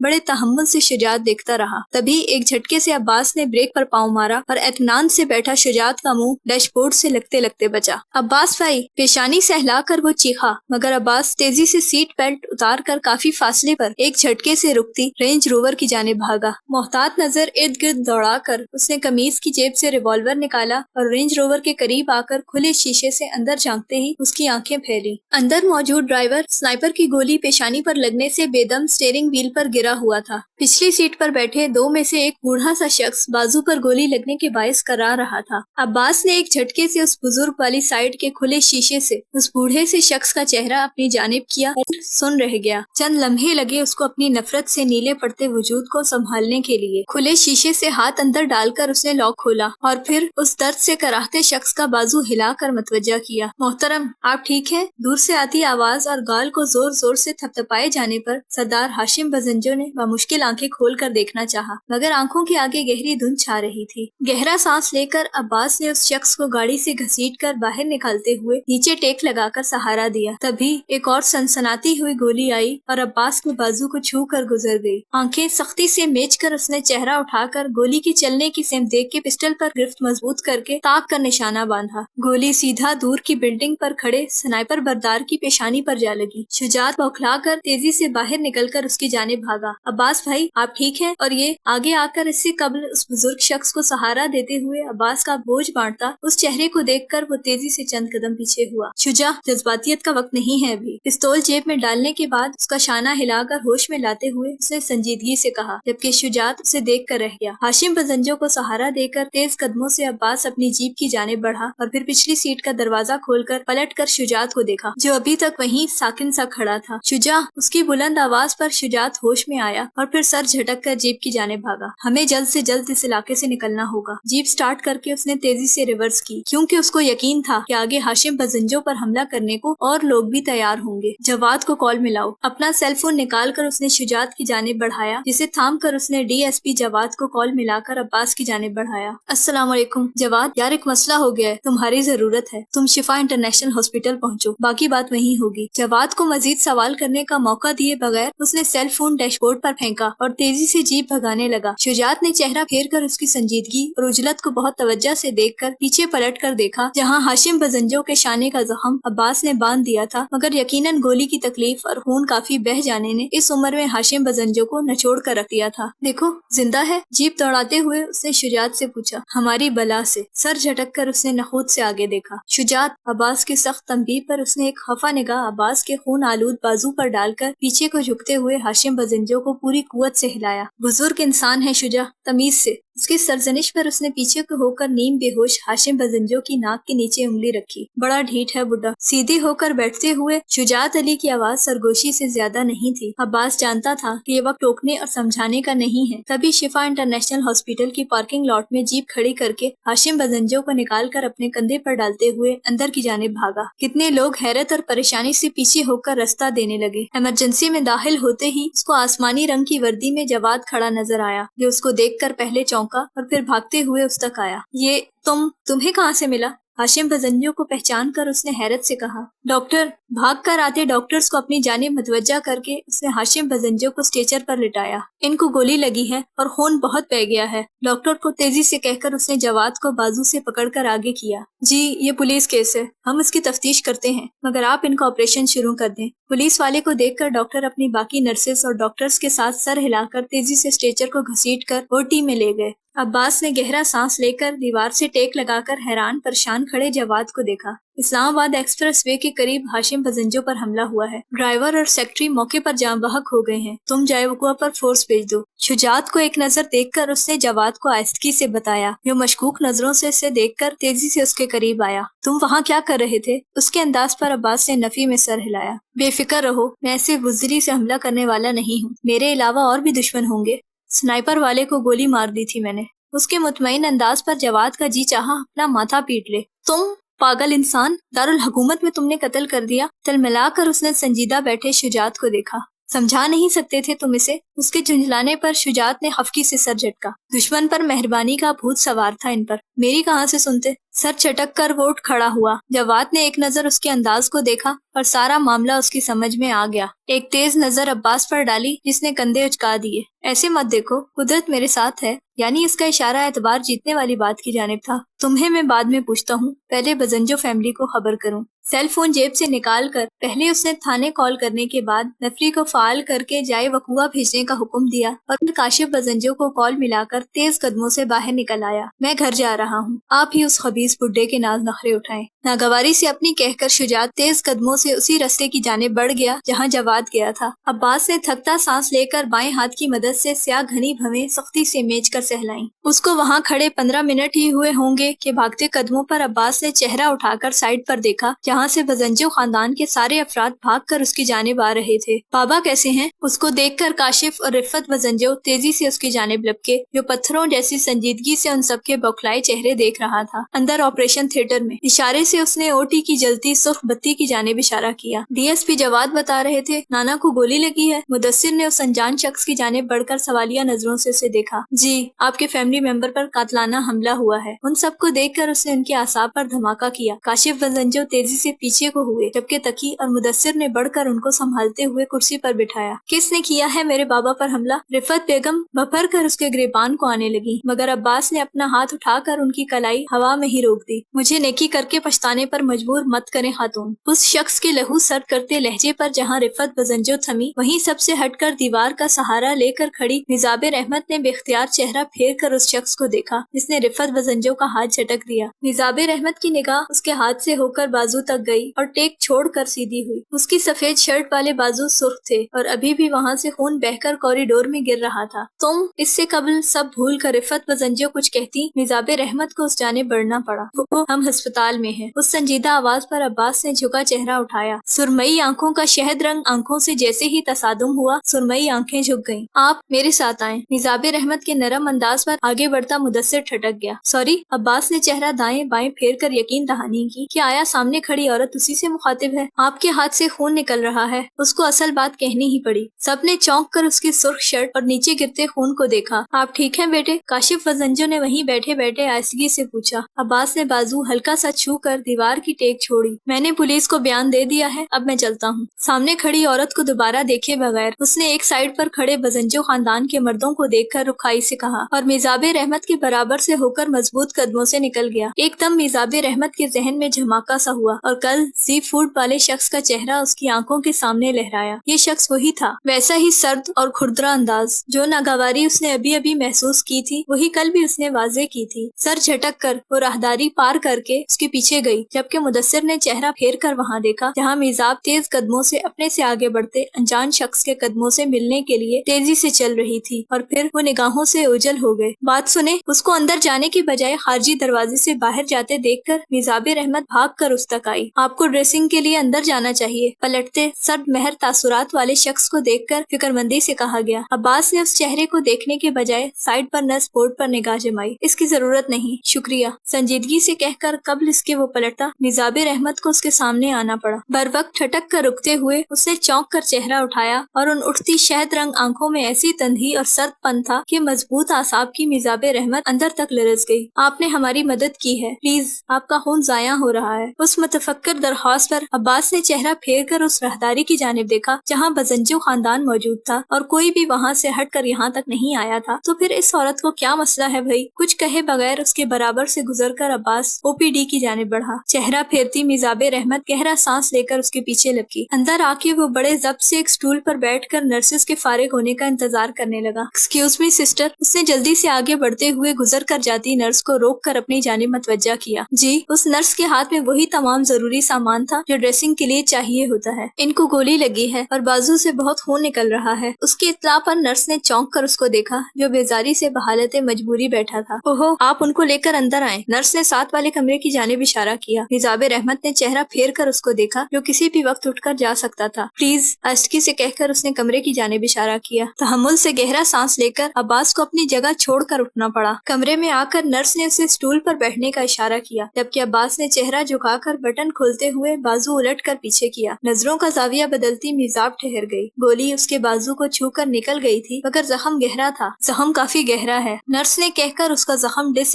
بڑے تحمل سے شجاعت دیکھتا رہا۔ تبھی ایک جھٹکے سے عباس نے بریک پر پاؤں مارا اور اطمینان سے بیٹھا شجاعت کا منہ ڈیش بورڈ سے لگتے لگتے بچا۔ عباس بھائی، پیشانی سہلا کر وہ چیخا، مگر عباس تیزی سے سیٹ بیلٹ اتار کر کافی فاصلے پر ایک جھٹکے سے رکتی رینج روور کی جانب بھاگا۔ محتاط نظر ارد گرد دوڑا کر اس نے قمیض کی جیب سے ریوالور نکالا اور رینج روور کے قریب آ کر کھلے شیشے سے اندر جھانکتے ہی اس کی آنکھیں پھیلی۔ اندر موجود ڈرائیور سنائپر کی گولی پیشانی پر لگنے سے بے دم اسٹیئرنگ وہیل پر گرا ہوا تھا۔ پچھلی سیٹ پر بیٹھے دو میں سے ایک بوڑھا سا شخص بازو پر گولی لگنے کے باعث کرا رہا تھا۔ عباس نے ایک جھٹکے سے اس بزرگ والی سائڈ کے کھلے شیشے سے اس بوڑھے سے شخص کا چہرہ اپنی جانب کیا اور سن رہ گیا۔ چند لمحے لگے اس کو اپنی نفرت سے نیلے پڑتے وجود کو سنبھالنے کے لیے۔ کھلے شیشے سے ہاتھ اندر ڈال کر اس نے لاک کھولا اور پھر اس درد سے کراہتے شخص کا بازو ہلا کر متوجہ کیا۔ محترم، آپ ٹھیک ہیں؟ دور سے آتی آواز اور گال کو زور زور سے تھپتھپائے جانے پر سردار ہاشم بزنجو نے بمشکل آنکھیں کھول کر دیکھنا چاہا، مگر آنکھوں کے آگے گہری دھند چھا رہی تھی۔ گہرا سانس لے کر عباس نے اس شخص کو گاڑی سے گھسیٹ کر باہر نکالتے ہوئے نیچے ٹیک لگا کر سہارا دیا۔ تبھی ایک اور سنسناتی ہوئی گولی آئی اور عباس کے بازو کو چھو کر گزر گئی۔ آنکھیں سختی سے میچ کر اس نے چہرہ اٹھا کر گولی کی چلنے کی سمت دیکھ کے پسٹل پر گرفت مضبوط کر کے تاک کر نشانہ باندھا۔ گولی سیدھا دور کی بلڈنگ پر کھڑے سنائپر بردار کی پیشانی پر جا لگی۔ شجاعت بوکھلا کر تیزی سے باہر نکل کر اس کی جانب بھاگا۔ عباس بھائی، آپ ٹھیک ہیں؟ اور یہ آگے آ کر اس سے قبل اس بزرگ شخص کو سہارا دیتے ہوئے عباس کا بوجھ بانٹتا اس چہرے کو دیکھ کر وہ تیزی سے چند قدم پیچھے ہوا۔ شجاع، جذباتیت کا وقت نہیں ہے ابھی۔ پستول جیب میں ڈالنے کے بعد اس کا شانہ ہلا کر ہوش میں لاتے ہوئے اس نے سنجیدگی سے کہا، جبکہ شجاعت اسے دیکھ کر رہ گیا۔ ہاشم بزنجو کو سہارا دے کر تیز قدموں سے عباس اپنی جیپ کی جانب بڑھا اور پھر پچھلی سیٹ کا دروازہ کھول کر پلٹ کر شجاعت کو دیکھا، جو ابھی تک وہیں ساکن سا کھڑا تھا۔ شجاع، اس کی بلند آواز پر شجاعت ہوش میں آیا اور پھر سر جھٹک کر جیپ کی جانب بھاگا۔ ہمیں جلد سے جلد اس علاقے سے نکلنا ہوگا۔ جیپ سٹارٹ کر کے اس نے تیزی سے ریورس کی، کیونکہ اس کو یقین تھا کہ آگے ہاشم بزنجو پر حملہ کرنے کو اور لوگ بھی تیار ہوں گے۔ جواد کو کال ملاؤ۔ اپنا سیل فون نکال کر اس نے شجاعت کی جانب بڑھایا، جسے تھام کر اس نے ڈی ایس پی جواد کو کال ملا کر عباس کی جانب بڑھایا۔ السلام علیکم جواد، یار ایک مسئلہ ہو گیا ہے، تمہاری ضرورت ہے، تم شفا انٹرنیشنل ہاسپٹل پہنچو، باقی بات وہیں ہوگی۔ جواد کو مزید سوال کرنے کا موقع دیے بغیر اس نے سیل فون ڈیش بورڈ پر پھینکا اور تیزی سے جیپ بھگانے لگا۔ شجاعت نے چہرہ پھیر کر اس کی سنجیدگی اور عجلت کو بہت توجہ سے دیکھ کر پیچھے پلٹ کر دیکھا، جہاں ہاشم بزنجو کے شانے کا زخم عباس نے باندھ دیا تھا، مگر یقیناً گولی کی تکلیف اور خون کافی بہہ جانے نے اس عمر میں ہاشم بزنجو کو نچوڑ کر رکھ دیا تھا۔ دیکھو زندہ ہے؟ جیپ دوڑاتے ہوئے اس نے شجاعت سے پوچھا۔ ہماری بلا سے۔ سر جھٹک کر اس نے نخوت سے آگے دیکھا۔ شجاعت، عباس کی سخت تنبیہ پر اس نے ایک خفا نگاہ عباس کے خون آلود بازو پر ڈال کر پیچھے کو جھکتے ہوئے ہاشم بزنجو کو پوری قوت سے ہلایا۔ بزرگ انسان ہے شجاع، تمیز سے۔ اس کی سرزنش پر اس نے پیچھے کو ہو کر نیم بے ہوش ہاشم بزنجو کی ناک کے نیچے انگلی رکھی۔ بڑا ڈھیٹ ہے بڈھا۔ سیدھی ہو کر بیٹھتے ہوئے شجاعت علی کی آواز سرگوشی سے زیادہ نہیں تھی۔ عباس جانتا تھا کہ یہ وقت ٹوکنے اور سمجھانے کا نہیں ہے۔ تبھی شفا انٹرنیشنل ہاسپٹل کی پارکنگ لاٹ میں جیپ کھڑی کر کے ہاشم بزنجو کو نکال کر اپنے کندھے پر ڈالتے ہوئے اندر کی جانب بھاگا۔ کتنے لوگ حیرت اور پریشانی سے پیچھے ہو کر راستہ دینے لگے۔ ایمرجنسی میں داخل ہوتے ہی اس کو آسمانی رنگ کی وردی میں جواد کھڑا نظر آیا، جو اس کو دیکھ کر پہلے چونکا اور پھر بھاگتے ہوئے اس تک آیا۔ یہ تمہیں کہاں سے ملا؟ ہاشم بزنجو کو پہچان کر اس نے حیرت سے کہا۔ ڈاکٹر۔ بھاگ کر آتے ڈاکٹرز کو اپنی جانب متوجہ کر کے اس نے ہاشم بزنجو کو اسٹریچر پر لٹایا۔ ان کو گولی لگی ہے اور خون بہت بہہ گیا ہے، ڈاکٹر کو تیزی سے کہہ کر اس نے جواد کو بازو سے پکڑ کر آگے کیا۔ جی یہ پولیس کیس ہے، ہم اس کی تفتیش کرتے ہیں، مگر آپ ان کا آپریشن شروع کر دیں۔ پولیس والے کو دیکھ کر ڈاکٹر اپنی باقی نرسز اور ڈاکٹرز کے ساتھ سر ہلا کر تیزی سے اسٹریچر کو گھسیٹ کر اوٹی میں لے گئے۔ عباس نے گہرا سانس لے کر دیوار سے ٹیک لگا کر حیران پریشان کھڑے جواد کو دیکھا۔ اسلام آباد ایکسپریس وے کے قریب ہاشم بزنجو پر حملہ ہوا ہے، ڈرائیور اور سیکٹری موقع پر جاں بحق ہو گئے ہیں، تم جائے وقوع پر فورس بھیج دو۔ شجاعت کو ایک نظر دیکھ کر اس نے جواد کو آہستگی سے بتایا، جو مشکوک نظروں سے اسے دیکھ کر تیزی سے اس کے قریب آیا۔ تم وہاں کیا کر رہے تھے؟ اس کے انداز پر عباس نے نفی میں سر ہلایا۔ بے فکر رہو، میں ایسے بزدلی سے حملہ کرنے والا نہیں ہوں، میرے علاوہ اور بھی دشمن ہوں گے۔ سنائپر والے کو گولی مار دی تھی میں نے۔ اس کے مطمئن انداز پر جواد کا جی چاہا اپنا ماتھا پیٹ لے۔ تم پاگل انسان، دارالحکومت میں تم نے قتل کر دیا۔ تلملا کر اس نے سنجیدہ بیٹھے شجاعت کو دیکھا۔ سمجھا نہیں سکتے تھے تم اسے؟ اس کے جھنجھلانے پر شجاعت نے خفگی سے سر جھٹکا۔ دشمن پر مہربانی کا بھوت سوار تھا ان پر، میری کہاں سے سنتے؟ سر چٹک کر وہ اٹھ کھڑا ہوا۔ جواد نے ایک نظر اس کے انداز کو دیکھا اور سارا معاملہ اس کی سمجھ میں آ گیا۔ ایک تیز نظر عباس پر ڈالی جس نے کندھے اچکا دیے۔ ایسے مت دیکھو، قدرت میرے ساتھ ہے، یعنی اس کا اشارہ اعتبار جیتنے والی بات کی جانب تھا۔ تمہیں میں بعد میں پوچھتا ہوں، پہلے بزنجو فیملی کو خبر کروں۔ سیل فون جیب سے نکال کر پہلے اس نے تھانے کال کرنے کے بعد نفری کو فعال کر کے جائے وقوع بھیجنے کا حکم دیا اور پھر کاشف بزنجو کو کال ملا کر تیز قدموں سے باہر نکل آیا۔ میں گھر جا رہا ہوں، آپ ہی اس خبیث بڈھے کے ناز نخرے اٹھائیں۔ ناگواری سے اپنی کہہ کر شجاعت تیز قدموں سے اسی رستے کی جانب بڑھ گیا جہاں جواد گیا تھا۔ عباس نے تھکتا سانس لے کر بائیں ہاتھ کی مدد سے سیاہ گھنی بھویں سختی سے میچ کر سہلائیں۔ اس کو وہاں کھڑے 15 منٹ ہی ہوئے ہوں گے کہ بھاگتے قدموں پر عباس نے چہرہ اٹھا کر سائڈ پر دیکھا جہاں سے بزنجو خاندان کے سارے افراد بھاگ کر اس کی جانب آ رہے تھے۔ بابا کیسے ہیں؟ اس کو دیکھ کر کاشف اور رفت بزنجو تیزی سے اس کی جانب لپکے جو پتھروں جیسی سنجیدگی سے ان سب کے بوکھلائے چہرے دیکھ رہا تھا۔ اندر آپریشن تھیٹر میں اشارے سے اس نے او ٹی کی جلتی سرخ بتی کی جانب اشارہ کیا۔ ڈی ایس پی جواد بتا رہے تھے نانا کو گولی لگی ہے۔ مدثر نے اس انجان شخص کی جانب بڑھ کر سوالیہ نظروں سے اسے دیکھا۔ جی، آپ کے فیملی ممبر پر قاتلانہ حملہ ہوا ہے۔ ان سب کو دیکھ کر اس نے ان کے اعصاب پر دھماکہ کیا۔ کاشف بزنجو تیزی سے پیچھے کو ہوئے جبکہ تقی اور مدثر نے بڑھ کر ان کو سنبھالتے ہوئے کرسی پر بٹھایا۔ کس نے کیا ہے میرے بابا پر حملہ؟ رفت بیگم بھپر کر اس کے گریبان کو آنے لگی مگر عباس نے اپنا ہاتھ اٹھا کر ان کی کلائی ہوا میں ہی روک دی۔ مجھے نیکی کر کے پچھتانے پر مجبور مت کریں خاتون۔ اس شخص کے لہو سرد کرتے لہجے پر جہاں رفت بزنجو تھمی وہیں سب سے ہٹ کر دیوار کا سہارا لے کر کھڑی میزاب رحمت نے بے اختیار چہرہ پھیر کر اس شخص کو دیکھا جس نے رفت بزنجو کا ہاتھ جھٹک دیا۔ میزاب رحمت کی نگاہ اس کے ہاتھ سے ہو کر بازو تک گئی اور ٹیک چھوڑ کر سیدھی ہوئی۔ اس کی سفید شرٹ والے بازو سرخ تھے اور ابھی بھی وہاں سے خون بہہ کر کوریڈور میں گر رہا تھا۔ تم؟ اس سے قبل سب بھول کر رفت بزنجو کچھ کہتی میزاب رحمت کو اس جانب بڑھنا پڑا۔ وہ ہم ہسپتال میں ہیں۔ اس سنجیدہ آواز پر عباس نے جھکا چہرہ اٹھایا۔ سرمئی آنکھوں کا شہد رنگ آنکھوں سے جیسے ہی تصادم ہوا سرمئی آنکھیں جھک گئیں۔ آپ میرے ساتھ آئیں۔ میزاب رحمت کے نرم انداز پر آگے بڑھتا مدثر ٹھٹک گیا۔ سوری، عباس نے چہرہ دائیں بائیں پھیر کر یقین دہانی کی کہ آیا سامنے کھڑی عورت اسی سے مخاطب ہے؟ آپ کے ہاتھ سے خون نکل رہا ہے۔ اس کو اصل بات کہنی ہی پڑی۔ سب نے چونک کر اس کی سرخ شرٹ اور نیچے گرتے خون کو دیکھا۔ آپ ٹھیک ہیں بیٹے؟ کاشف بزنجو نے وہیں بیٹھے بیٹھے آہستگی سے پوچھا۔ عباس نے بازو ہلکا سا چھو کر دیوار کی ٹیک چھوڑی۔ میں نے پولیس کو بیان دے دیا ہے، اب میں چلتا ہوں۔ سامنے کھڑی عورت کو دوبارہ دیکھے بغیر اس نے ایک سائڈ پر کھڑے بزنجو خاندان کے مردوں کو دیکھ کر رکھائی سے کہا اور میزاب رحمت کے برابر سے ہو کر مضبوط قدموں سے نکل گیا۔ ایک دم میزاب رحمت کے ذہن میں جھماکا سا ہوا اور کل سی فوڈ والے شخص کا چہرہ اس کی آنکھوں کے سامنے لہرایا۔ یہ شخص وہی تھا، ویسا ہی سرد اور کھردرا انداز، جو ناگواری اس نے ابھی ابھی محسوس کی تھی وہی کل بھی اس نے واضح کی تھی۔ سر جھٹک کر وہ راہداری پار کر کے اس کے پیچھے گئی جبکہ مدثر نے چہرہ پھیر کر وہاں دیکھا جہاں میزاب تیز قدموں سے اپنے سے آگے بڑھتے انجان شخص کے قدموں سے ملنے کے لیے تیزی سے چل رہی تھی اور پھر وہ نگاہوں سے اوجھل ہو گئے۔ بات سنے، اس کو اندر جانے کے بجائے خارجی دروازے سے باہر جاتے دیکھ کر میزاب رحمت بھاگ کر اس تک آئی۔ آپ کو ڈریسنگ کے لیے اندر جانا چاہیے، پلٹتے سرد مہر تاثرات والے شخص کو دیکھ کر فکر مندی سے کہا گیا۔ عباس نے اس چہرے کو دیکھنے کے بجائے سائڈ پر نرس بورڈ پر نگاہ جمائی۔ اس کی ضرورت نہیں، شکریہ، سنجیدگی سے کہہ کر قبل اس کے وہ پلٹا، میزاب رحمت کو اس کے سامنے آنا پڑا۔ بر وقت ٹھٹک کر رکتے ہوئے اس نے چونک کر چہرہ اٹھایا اور ان اٹھتی شہد رنگ آنکھوں میں ایسی تندہی اور سرد پن تھا کہ مضبوط اعصاب کی میزاب رحمت اندر تک لرز گئی۔ آپ نے ہماری مدد کی ہے، پلیز، آپ کا خون ضائع ہو رہا ہے۔ اس متفکر درخواست پر عباس نے چہرہ پھیر کر اس راہداری کی جانب دیکھا جہاں بزنجو خاندان موجود تھا اور کوئی بھی وہاں سے ہٹ کر یہاں تک نہیں آیا تھا۔ تو پھر اس عورت کو کیا مسئلہ ہے بھائی؟ کچھ کہے بغیر اس کے برابر سے گزر کر عباس او پی ڈی کی جانب بڑھا۔ چہرہ پھیرتی میزاب رحمت گہرا سانس لے کر اس کے پیچھے لپکی۔ اندر آ کے وہ بڑے ضبط سے ایک سٹول پر بیٹھ کر نرسز کے فارغ ہونے کا انتظار کرنے لگا۔ ایکسکیوز می سسٹر، اس نے جلدی سے آگے بڑھتے ہوئے گزر کر جاتی نرس کو روک کر اپنی جانب متوجہ کیا۔ جی، اس نرس کے ہاتھ میں وہی تمام ضروری سامان تھا جو ڈریسنگ کے لیے چاہیے ہوتا ہے۔ ان کو گولی لگی ہے اور بازو سے بہت خون نکل رہا ہے۔ اس کی اطلاع پر نرس نے چونک کر اس کو دیکھا جو بیزاری سے بحالت مجبوری بیٹھا تھا۔ اوہو، آپ ان کو لے کر اندر آئیں۔ نرس نے ساتھ والے کمرے کی جانب اشارہ کیا۔ میزاب رحمت نے چہرہ پھیر کر اس کو دیکھا جو کسی بھی وقت اٹھ کر جا سکتا تھا۔ پلیز، آہستگی سے کہہ کر اس نے کمرے کی جانب اشارہ کیا۔ تحمل سے گہرا سانس لے کر عباس کو اپنی جگہ چھوڑ کر اٹھنا پڑا۔ کمرے میں آ کر نرس نے اسے سٹول پر بیٹھنے کا اشارہ کیا جبکہ عباس نے چہرہ جھکا کر بٹن کھولتے ہوئے بازو الٹ کر پیچھے کیا۔ نظروں کا زاویہ بدلتی میزاب ٹھہر گئی۔ گولی اس کے بازو کو چھو کر نکل گئی تھی مگر زخم گہرا تھا۔ زخم کافی گہرا ہے، نرس نے کہہ کر اس کا زخم ڈس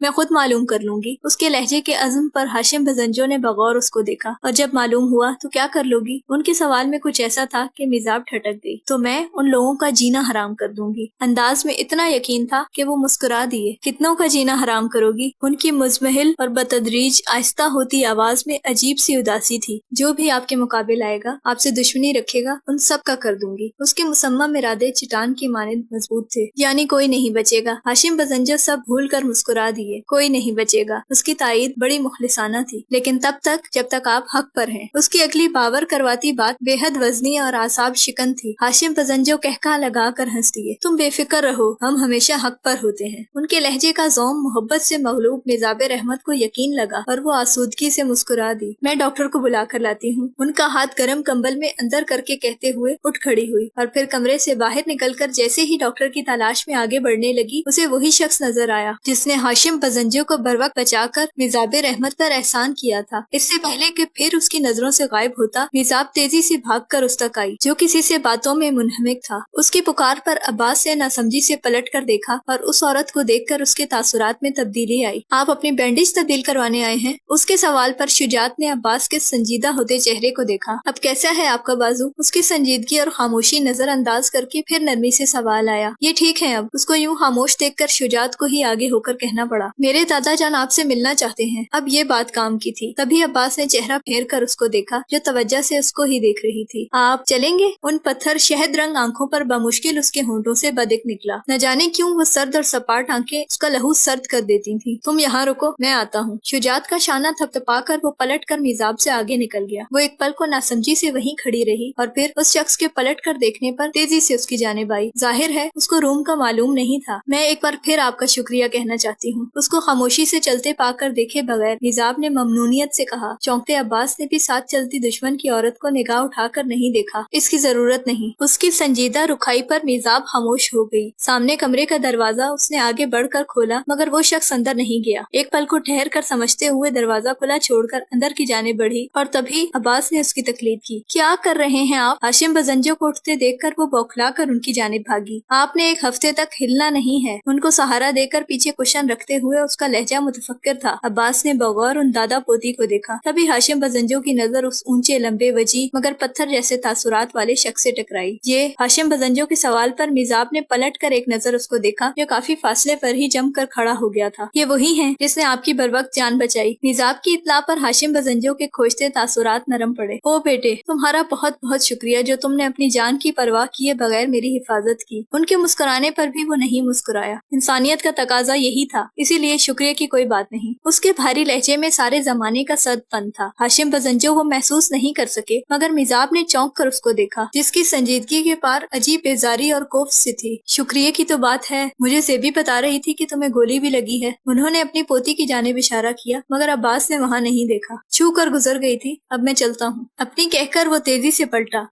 میں خود معلوم کر لوں گی۔ اس کے لہجے کے عزم پر ہاشم بزنجو نے بغور اس کو دیکھا۔ اور جب معلوم ہوا تو کیا کر لو گی؟ ان کے سوال میں کچھ ایسا تھا کہ میزاب ٹھٹک گئی۔ تو میں ان لوگوں کا جینا حرام کر دوں گی۔ انداز میں اتنا یقین تھا کہ وہ مسکرا دیے۔ کتنوں کا جینا حرام کرو گی؟ ان کی مزمحل اور بتدریج آہستہ ہوتی آواز میں عجیب سی اداسی تھی۔ جو بھی آپ کے مقابل آئے گا، آپ سے دشمنی رکھے گا، ان سب کا کر دوں گی۔ اس کے مصمم ارادے چٹان کی مانند مضبوط تھے۔ یعنی کوئی نہیں بچے گا۔ ہاشم بزنجو سب بھول کر مسکرا دیے۔ کوئی نہیں بچے گا۔ اس کی تائید بڑی مخلصانہ تھی، لیکن تب تک جب تک آپ حق پر ہیں۔ اس کی اگلی باور کرواتی بات بے حد وزنی اور اعصاب شکن تھی۔ ہاشم بزنجو کہکا لگا کر ہنس دیے۔ تم بے فکر رہو، ہم ہمیشہ حق پر ہوتے ہیں۔ ان کے لہجے کا ذوم محبت سے مغلوب میزاب رحمت کو یقین لگا اور وہ آسودگی سے مسکرا دی۔ میں ڈاکٹر کو بلا کر لاتی ہوں۔ ان کا ہاتھ گرم کمبل میں اندر کر کے کہتے ہوئے اٹھ کھڑی ہوئی اور پھر کمرے سے باہر نکل کر جیسے ہی ڈاکٹر کی تلاش میں آگے بڑھنے لگی، اسے وہی شخص نظر آیا جس نے ہاشم بزنجو کو بروقت بچا کر میزاب رحمت پر احسان کیا تھا۔ اس سے پہلے کہ پھر اس کی نظروں سے غائب ہوتا، میزاب تیزی سے بھاگ کر اس تک آئی، جو کسی سے باتوں میں منہمک تھا۔ اس کی پکار پر عباس سے ناسمجھی سے پلٹ کر دیکھا اور اس عورت کو دیکھ کر اس کے تاثرات میں تبدیلی آئی۔ آپ اپنی بینڈیج تبدیل کروانے آئے ہیں؟ اس کے سوال پر شجاعت نے عباس کے سنجیدہ ہوتے چہرے کو دیکھا۔ اب کیسا ہے آپ کا بازو؟ اس کی سنجیدگی اور خاموشی نظر انداز کر کے پھر نرمی سے سوال آیا۔ یہ ٹھیک ہے اب۔ اس کو یوں خاموش دیکھ کر شجاعت کو ہی آگے ہو کر کہنا پڑا، میرے دادا جان آپ سے ملنا چاہتے ہیں۔ اب یہ بات کام کی تھی۔ تبھی عباس نے چہرہ پھیر کر اس کو دیکھا، جو توجہ سے اس کو ہی دیکھ رہی تھی۔ آپ چلیں گے؟ ان پتھر شہد رنگ آنکھوں پر بمشکل اس کے ہونٹوں سے بدک نکلا۔ نہ جانے کیوں وہ سرد اور سپاٹ آنکھیں اس کا لہو سرد کر دیتی تھیں۔ تم یہاں رکو، میں آتا ہوں۔ شجاعت کا شانہ تھپتھپا کر وہ پلٹ کر میزاب سے آگے نکل گیا۔ وہ ایک پل کو ناسمجھی سے وہیں کھڑی رہی اور پھر اس شخص کے پلٹ کر دیکھنے پر تیزی سے اس کی جانب آئی۔ ظاہر ہے اس کو روم کا معلوم نہیں تھا۔ میں ایک بار پھر آپ کا شکریہ کہنا چاہتی ہوں۔ اس کو خاموشی سے چلتے پا کر دیکھے بغیر میزاب نے ممنونیت سے کہا۔ چونکتے عباس نے بھی ساتھ چلتی دشمن کی عورت کو نگاہ اٹھا کر نہیں دیکھا۔ اس کی ضرورت نہیں۔ اس کی سنجیدہ رکھائی پر میزاب خاموش ہو گئی۔ سامنے کمرے کا دروازہ اس نے آگے بڑھ کر کھولا، مگر وہ شخص اندر نہیں گیا۔ ایک پل کو ٹھہر کر سمجھتے ہوئے دروازہ کھلا چھوڑ کر اندر کی جانب بڑھی اور تبھی عباس نے اس کی تقلید کی۔ کیا کر رہے ہیں آپ؟ ہاشم بزنجو کو اٹھتے دیکھ کر وہ بوکھلا کر ان کی جانب بھاگی۔ آپ نے ایک ہفتے تک ہلنا نہیں ہے۔ ان کو سہارا دے کر پیچھے کشن رکھتے ہوئے اس کا لہجہ متفکر تھا۔ عباس نے بغور ان دادا پوتی کو دیکھا۔ تبھی ہاشم بزنجو کی نظر اس اونچے لمبے وجیح مگر پتھر جیسے تاثرات والے شخص سے ٹکرائی۔ یہ ہاشم بزنجو کے سوال پر میزاب نے پلٹ کر ایک نظر اس کو دیکھا، جو کافی فاصلے پر ہی جم کر کھڑا ہو گیا تھا۔ یہ وہی ہیں جس نے آپ کی بروقت جان بچائی۔ میزاب کی اطلاع پر ہاشم بزنجو کے کھوجتے تاثرات نرم پڑے۔ او بیٹے، تمہارا بہت بہت شکریہ جو تم نے اپنی جان کی پرواہ کیے بغیر میری حفاظت کی۔ ان کے مسکرانے پر بھی وہ نہیں مسکرایا۔ انسانیت کا تقاضا یہی تھا، اسی لیے شکریہ کی کوئی بات نہیں۔ اس کے بھاری لہجے میں سارے زمانے کا صد پن تھا۔ ہاشم بزنجو وہ محسوس نہیں کر سکے، مگر میزاب نے چونک کر اس کو دیکھا، جس کی سنجیدگی کے پار عجیب بیزاری اور کوف سی تھی۔ شکریہ کی تو بات ہے، مجھے زیبی بتا رہی تھی کہ تمہیں گولی بھی لگی ہے۔ انہوں نے اپنی پوتی کی جانب اشارہ کیا، مگر عباس نے وہاں نہیں دیکھا۔ چھو کر گزر گئی تھی، اب میں چلتا ہوں۔ اپنی کہہ کر وہ تیزی سے پلٹا۔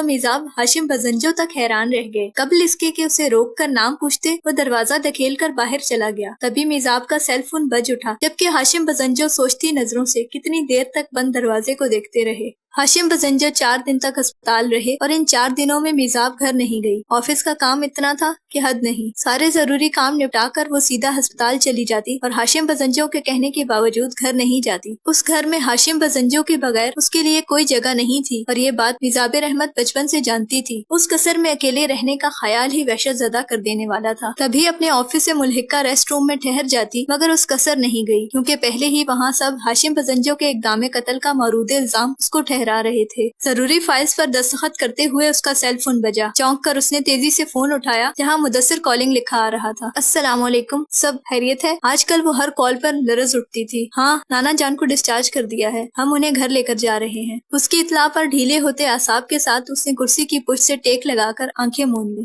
میزاب ہاشم بزنجو تک حیران رہ گئے۔ قبل اس کے کہ اسے روک کر نام پوچھتے، وہ دروازہ دھکیل کر باہر چلا گیا۔ تبھی میزاب کا سیل فون بج اٹھا، جبکہ ہاشم بزنجو سوچتی نظروں سے کتنی دیر تک بند دروازے کو دیکھتے رہے۔ ہاشم بزنجو 4 دن تک ہسپتال رہے اور ان 4 دنوں میں میزاب گھر نہیں گئی۔ آفس کا کام اتنا تھا کہ حد نہیں۔ سارے ضروری کام نپٹا کر وہ سیدھا ہسپتال چلی جاتی اور ہاشم بزنجو کے کہنے کے باوجود گھر نہیں جاتی۔ اس گھر میں ہاشم بزنجو کے بغیر اس کے لیے کوئی جگہ نہیں تھی اور یہ بات میزاب رحمت بچپن سے جانتی تھی۔ اس قصر میں اکیلے رہنے کا خیال ہی وحشت زدہ کر دینے والا تھا۔ تبھی اپنے آفس سے ملحقہ ریسٹ روم میں ٹھہر جاتی، مگر اس قصر نہیں گئی، کیونکہ پہلے ہی وہاں سب ہاشم بزنجو کے اقدام قتل کا مورود الزام اس کو ٹھہرا رہے تھے۔ ضروری فائلز پر دستخط کرتے ہوئے اس کا سیل فون بجا۔ چونک کر اس نے تیزی سے فون اٹھایا، جہاں مدثر کالنگ لکھا آ رہا تھا۔ السلام علیکم، سب خیریت ہے؟ آج کل وہ ہر کال پر لرز اٹھتی تھی۔ ہاں، نانا جان کو ڈسچارج کر دیا ہے، ہم انہیں گھر لے کر جا رہے ہیں۔ اس کی اطلاع پر ڈھیلے ہوتے اعصاب کے ساتھ اس نے کرسی کی پشت سے ٹیک لگا کر آنکھیں موند لی۔